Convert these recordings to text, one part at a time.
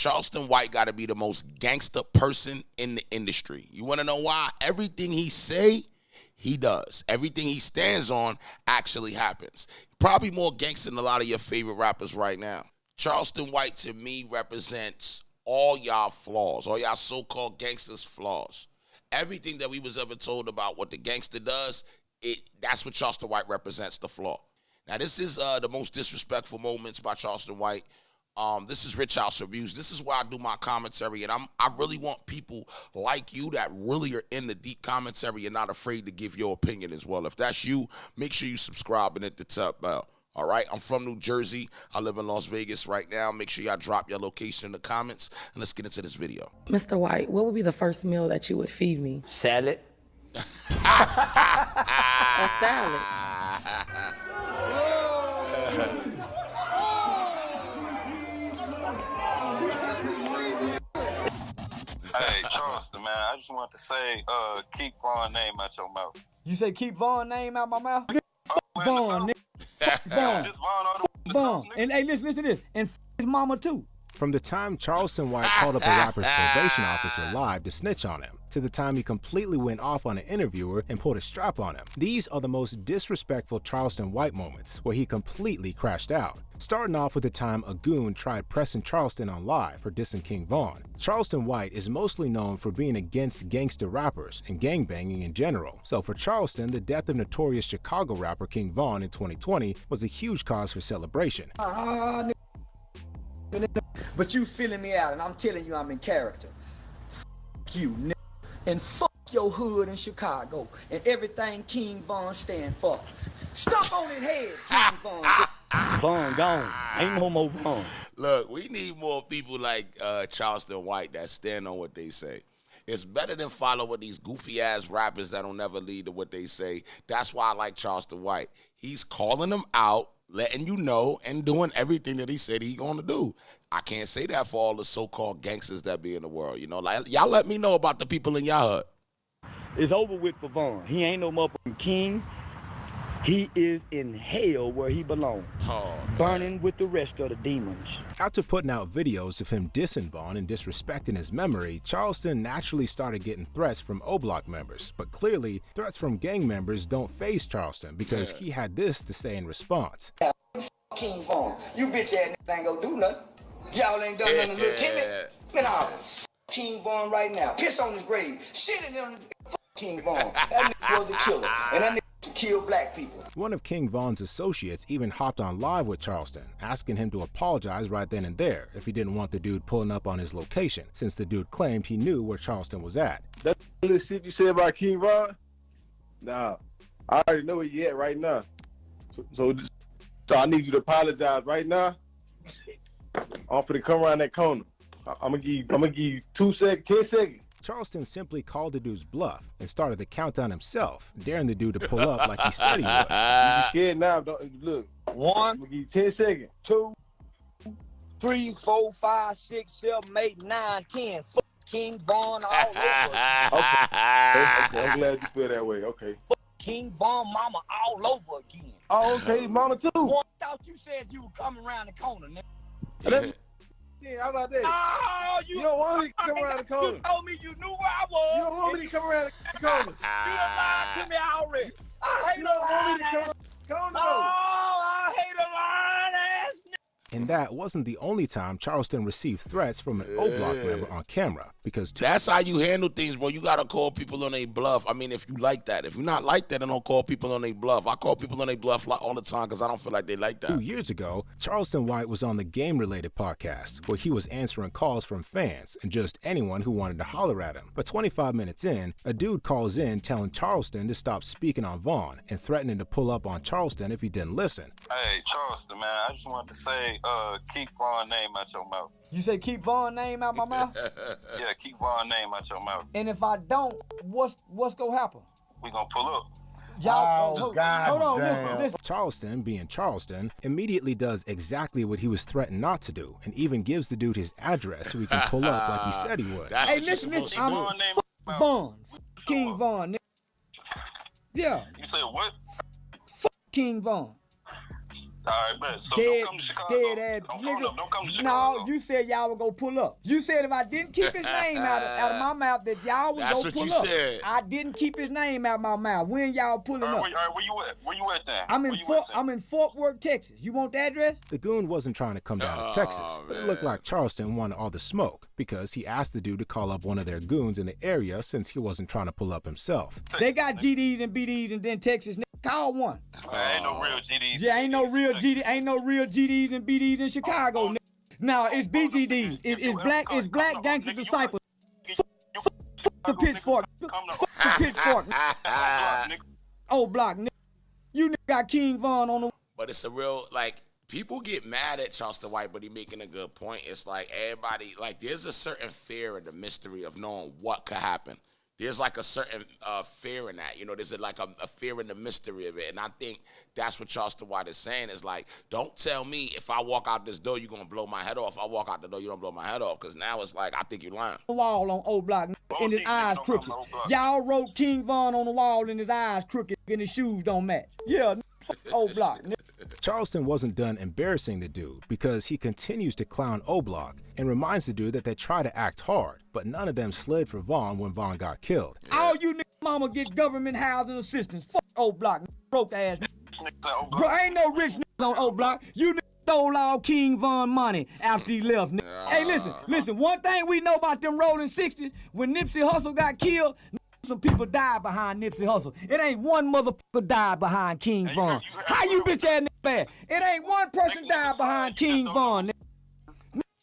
Charleston White got to be the most gangster person in the industry. You want to know why? Everything he say, he does. Everything he stands on actually happens. Probably more gangster than a lot of your favorite rappers right now. Charleston White, to me, represents all y'all flaws, all y'all so-called gangsters' flaws. Everything that we was ever told about what the gangster does, that's what Charleston White represents, the flaw. Now, this is the most disrespectful moments by Charleston White. This is Rich House Reviews. This is where I do my commentary, and I really want people like you that really are in the deep commentary and not afraid to give your opinion as well. If that's you, make sure you subscribe and hit the top bell. All right, I'm from New Jersey. I live in Las Vegas right now. Make sure y'all drop your location in the comments, and let's get into this video. Mr. White, what would be the first meal that you would feed me? Salad. A salad. Hey, Charleston, man, I just want to say, keep Vaughn name out your mouth. You say keep Vaughn name out my mouth? Vaughn, Vaughn. Vaughn. And hey, listen to this. And his mama too. From the time Charleston White called up a rapper's probation officer live to snitch on him, to the time he completely went off on an interviewer and pulled a strap on him, these are the most disrespectful Charleston White moments where he completely crashed out. Starting off with the time a goon tried pressing Charleston on live for dissing King Vaughn. Charleston White is mostly known for being against gangster rappers and gangbanging in general. So for Charleston, the death of notorious Chicago rapper King Vaughn in 2020 was a huge cause for celebration. But you feeling me out, and I'm telling you I'm in character. You, nigga. And fuck your hood in Chicago and everything King Vaughn stand for. Stuck on his head, King Vaughn. Vaughn gone. Ain't no more Vaughn. Look, we need more people like Charleston White that stand on what they say. It's better than following these goofy-ass rappers that don't never lead to what they say. That's why I like Charleston White. He's calling them out, letting you know, and doing everything that he said he's going to do. I can't say that for all the so-called gangsters that be in the world. You know, like, y'all let me know about the people in y'all hood. It's over with for Vaughn. He ain't no motherfucking king. He is in hell where he belongs, burning with the rest of the demons. After putting out videos of him dissing Vaughn and disrespecting his memory, Charleston naturally started getting threats from O-Block members. But clearly, threats from gang members don't faze Charleston because he had this to say in response. King Vaughn, you bitch ass nigga ain't gonna do nothing. Y'all ain't done nothing little timid. Man, I'll King Vaughn right now. Piss on his grave. Shit in him. King Vaughn. That nigga was a killer. And that nigga to kill black people. One of King Vaughn's associates even hopped on live with Charleston, asking him to apologize right then and there if he didn't want the dude pulling up on his location, since the dude claimed he knew where Charleston was at. That little shit you said about King Vaughn? Nah, I already know where you at right now. So I need you to apologize right now. I'm finna come around that corner. I'm gonna give you 2 seconds, 10 seconds. Charleston simply called the dude's bluff and started the countdown himself, daring the dude to pull up like he said he would. You scared now? Don't look. 1, I'm gonna give you 10 seconds. 2, 3, 4, 5, 6, 7, 8, 9, 10. Fuck King Vaughn all over. Okay, I'm glad you feel that way. Okay. Fuck King Vaughn mama all over again. Oh, okay, mama too. Boy, I thought you said you were coming around the corner, nigga. Yeah, how about that? Oh, You don't want me to come around the corner. You told me you knew where I was. You don't want me to come around the corner. You done lied to me already. I hate You don't want me to a come lying around the corner. Oh, I hate a lying ass nigga. And that wasn't the only time Charleston received threats from an O-Block member on camera, because That's how you handle things, bro. You got to call people on a bluff. I mean, if you like that. If you're not like that, then don't call people on a bluff. I call people on a bluff all the time because I don't feel like they like that. 2 years ago, Charleston White was on the game-related podcast where he was answering calls from fans and just anyone who wanted to holler at him. But 25 minutes in, a dude calls in telling Charleston to stop speaking on Vaughn and threatening to pull up on Charleston if he didn't listen. Hey, Charleston, man, I just wanted to say, keep Vaughn name out your mouth. You say keep Vaughn name out my mouth? Yeah, keep Vaughn name out your mouth. And if I don't, what's gonna happen? We gonna pull up. Y'all, Oh, God hold on, damn. listen. Charleston, being Charleston, immediately does exactly what he was threatened not to do, and even gives the dude his address so he can pull up like he said he would. That's Hey, what you're listen, supposed to I'm do. Vaughn name out. Vaughn. King Vaughn, nigga. Yeah, You said what? King Vaughn. All right, bet. So Dead, don't come to Chicago. dead ass Don't nigga. Don't come to Chicago. No, you said y'all would go pull up. You said if I didn't keep his name out of my mouth, that y'all would That's go what pull you up. said. I didn't keep his name out of my mouth. When y'all pulling up? All right, where you at? Where you at then? I'm in Fort Worth, Texas. You want the address? The goon wasn't trying to come down to Texas, but it looked like Charleston wanted all the smoke because he asked the dude to call up one of their goons in the area since he wasn't trying to pull up himself. They got GDs and BDs and then Texas. Call one. Ain't no real GDs. Yeah, ain't no real GDs and BDs in Chicago. Now it's BGDs. It's black gangster disciples. Fuck the pitchfork. Fuck the pitchfork. Old block, nigga. You nigga got King Vaughn on the. But it's a real, like, people get mad at Charleston White, but he making a good point. It's like everybody, like, there's a certain fear in the mystery of knowing what could happen. There's like a certain fear in that, you know. There's like a fear in the mystery of it, and I think that's what Charleston White is saying. Is like, don't tell me if I walk out this door, you're gonna blow my head off. I walk out the door, you don't blow my head off, because now it's like I think you're lying. Wall on old block, and his eyes crooked. Y'all wrote King Vaughn on the wall, and his eyes crooked, and his shoes don't match. Yeah, fuck old block. Charleston wasn't done embarrassing the dude because he continues to clown O-Block and reminds the dude that they try to act hard, but none of them slid for Vaughn when Vaughn got killed. All you niggas mama get government housing assistance. Fuck O-Block, broke ass. Bro, ain't no rich niggas on O-Block. You niggas stole all King Vaughn money after he left. Hey, listen, one thing we know about them rolling 60s, when Nipsey Hussle got killed, some people died behind Nipsey Hussle. It ain't one motherfucker died behind King Vaughn. How you bitch ass nigga bad? It ain't one person died behind King Vaughn.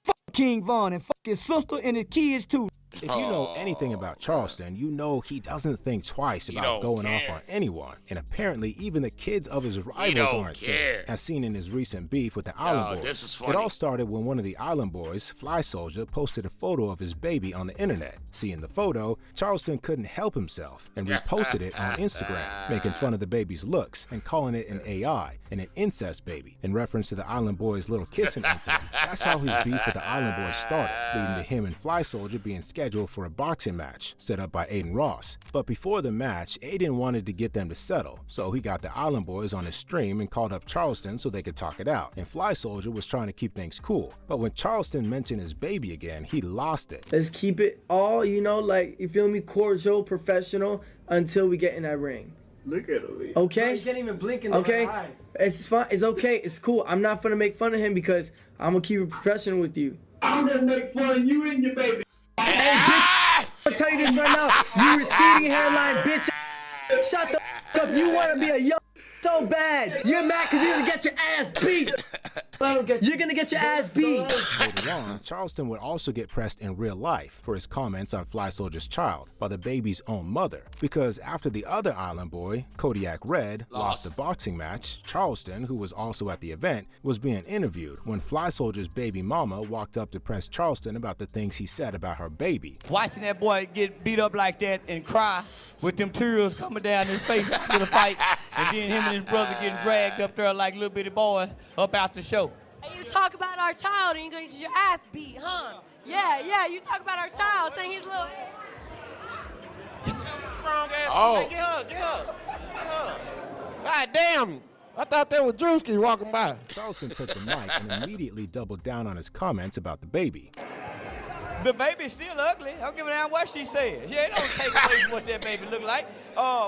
Fuck King Vaughn and fuck his sister and his kids too. If you know anything about Charleston, you know he doesn't think twice about going off on anyone. And apparently, even the kids of his rivals aren't safe, as seen in his recent beef with the Island Boys. This is funny. It all started when one of the Island Boys, Fly Soldier, posted a photo of his baby on the internet. Seeing the photo, Charleston couldn't help himself and reposted it on Instagram, making fun of the baby's looks and calling it an AI and an incest baby, in reference to the Island Boys' little kissing incident. That's how his beef with the Island Boys started, leading to him and Fly Soldier being scheduled for a boxing match set up by Aiden Ross. But before the match, Aiden wanted to get them to settle, so he got the Island Boys on his stream and called up Charleston so they could talk it out. And Fly Soldier was trying to keep things cool. But when Charleston mentioned his baby again, he lost it. Let's keep it all, you know, like, you feel me, cordial, professional, until we get in that ring. Look at him. Okay? You can't even blink in Okay? the eye. It's fine. It's okay. It's cool. I'm not gonna make fun of him because I'm gonna keep it professional with you. I'm gonna make fun of you and your baby. Hey, bitch, I'll tell you this right now. You receding hairline, bitch. Shut the f up. You want to be a young so bad. You're mad because you're going to get your ass beat. You're going to get your ass beat. Later on, Charleston would also get pressed in real life for his comments on Fly Soldier's child by the baby's own mother. Because after the other Island Boy, Kodiak Red, lost the boxing match, Charleston, who was also at the event, was being interviewed when Fly Soldier's baby mama walked up to press Charleston about the things he said about her baby. Watching that boy get beat up like that and cry with them tears coming down his face after the fight, and then him and his brother getting dragged up there like little bitty boys up out the show. And you talk about our child and you're gonna get your ass beat, huh? Yeah, you talk about our child saying he's little. Strong ass. Oh. Get her. God damn. I thought that was Drewski walking by. Charleston took the mic and immediately doubled down on his comments about the baby. The baby's still ugly. I don't give a damn what she says. Yeah, it don't take away from what that baby look like.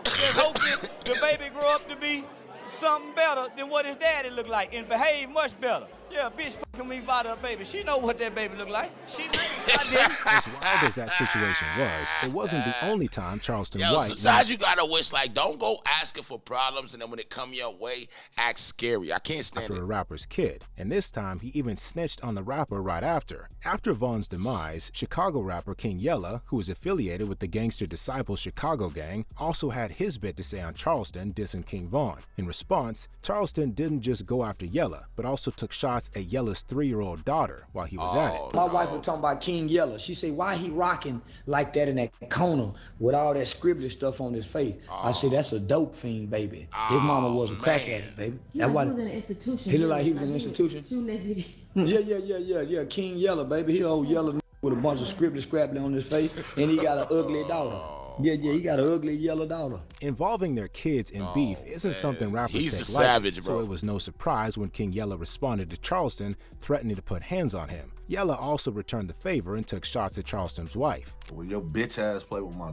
Just hoping the baby grow up to be something better than what his daddy look like and behave much better. Yeah, bitch fucking me about her baby. She know what that baby look like. She knows I didn't. As wild as that situation was, it wasn't the only time Charleston White... Sometimes you gotta wish, like, don't go asking for problems and then when it come your way, act scary. I can't stand after it. a rapper's kid. And this time, he even snitched on the rapper right after. After Vaughn's demise, Chicago rapper King Yella, who was affiliated with the Gangster Disciples Chicago gang, also had his bit to say on Charleston dissing King Vaughn. In response, Charleston didn't just go after Yella, but also took shots at Yella's 3-year-old daughter while he was at it. My wife was talking about King Yella. She said, why he rocking like that in that corner with all that scribbly stuff on his face? I said, that's a dope fiend, baby. His mama was a crack addict, baby. That's why he was in an institution. He looked like he was in an institution? Yeah. King Yella, baby. He old yellow with a bunch of scribbly scrabbly on his face, and he got an ugly daughter. Yeah, he got an ugly yellow daughter. Involving their kids in beef isn't something rappers He's take a savage, lightly, bro. so it was no surprise when King Yella responded to Charleston, threatening to put hands on him. Yella also returned the favor and took shots at Charleston's wife. When your bitch ass play with my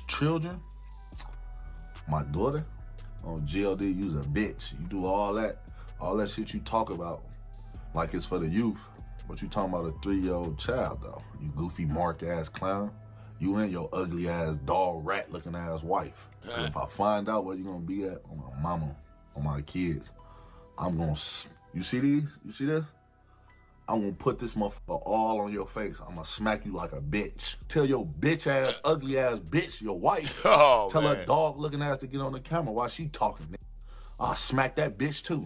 children, my daughter, on GLD, you's a bitch. You do all that shit you talk about like it's for the youth, but you talking about a 3-year-old child though. You goofy mark ass clown. You and your ugly ass dog rat looking ass wife. If I find out where you gonna be at on my mama, on my kids, I'm gonna, you see these? You see this? I'm gonna put this motherfucker all on your face. I'm gonna smack you like a bitch. Tell your bitch ass, ugly ass bitch, your wife, tell her dog looking ass to get on the camera while she talking. I'll smack that bitch too.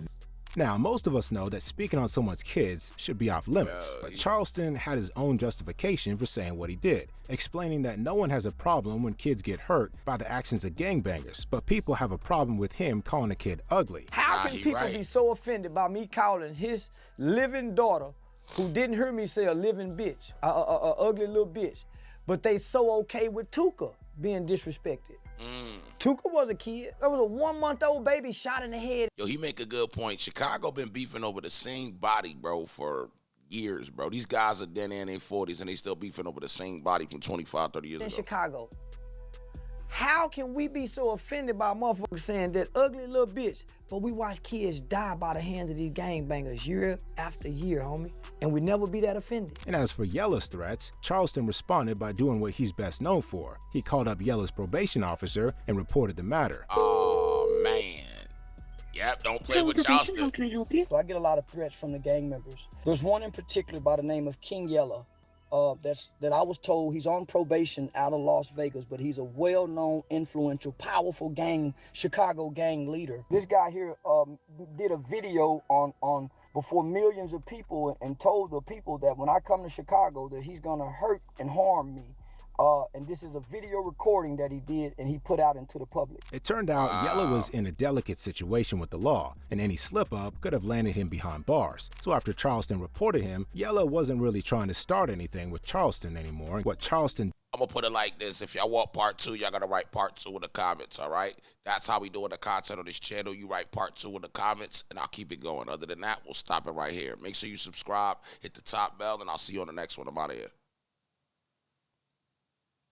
Now, most of us know that speaking on someone's kids should be off limits, but Charleston had his own justification for saying what he did, explaining that no one has a problem when kids get hurt by the actions of gangbangers, but people have a problem with him calling a kid ugly. How can people be so offended by me calling his living daughter, who didn't hear me say a living bitch, a ugly little bitch, but they so okay with Tuka being disrespected? Tuka was a kid. There was a 1-month-old baby shot in the head. Yo, he make a good point. Chicago been beefing over the same body, bro, for years, bro. These guys are then in their 40s and they still beefing over the same body from 25, 30 years ago. In Chicago. How can we be so offended by motherfuckers saying that ugly little bitch, but we watch kids die by the hands of these gangbangers year after year, homie, and we never be that offended? And as for Yella's threats, Charleston responded by doing what he's best known for. He called up Yella's probation officer and reported the matter. Oh, man. Yep, don't play with Charleston. So I get a lot of threats from the gang members. There's one in particular by the name of King Yella. That I was told he's on probation out of Las Vegas, but he's a well-known, influential, powerful Chicago gang leader. This guy here did a video on before millions of people and told the people that when I come to Chicago that he's gonna hurt and harm me. And this is a video recording that he did and he put out into the public. It turned out Yella was in a delicate situation with the law, and any slip-up could have landed him behind bars. So after Charleston reported him, Yella wasn't really trying to start anything with Charleston anymore. What Charleston... I'm gonna put it like this. If y'all want part 2, y'all gotta write part 2 in the comments, all right? That's how we doing the content on this channel. You write part 2 in the comments, and I'll keep it going. Other than that, we'll stop it right here. Make sure you subscribe, hit the top bell, and I'll see you on the next one. I'm out of here.